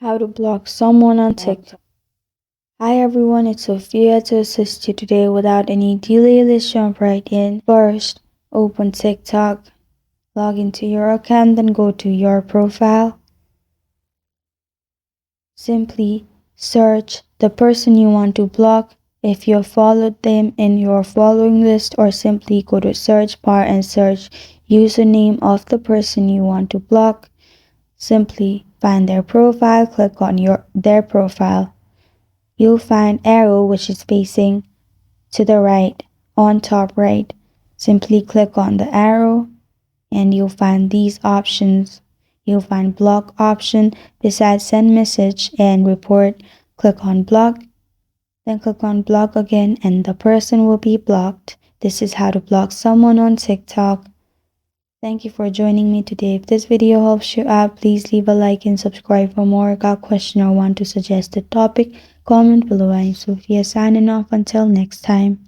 How to block someone on TikTok. Hi everyone, it's Sophia to assist you today. Without any delay, let's jump right in. First, open TikTok, log into your account, then go to your profile. Simply search the person you want to block if you followed them in your following list, or simply go to search bar and search username of the person you want to block. Simply find their profile, click on their profile. You'll find arrow which is facing to the right, on top right. Simply click on the arrow and you'll find these options. You'll find block option. Besides send message and report, click on block, then click on block again and the person will be blocked. This is how to block someone on TikTok. Thank you for joining me today. If this video helps you out, please leave a like and subscribe for more. Got a question or want to suggest a topic? Comment below. I'm Sophia signing off. Until next time.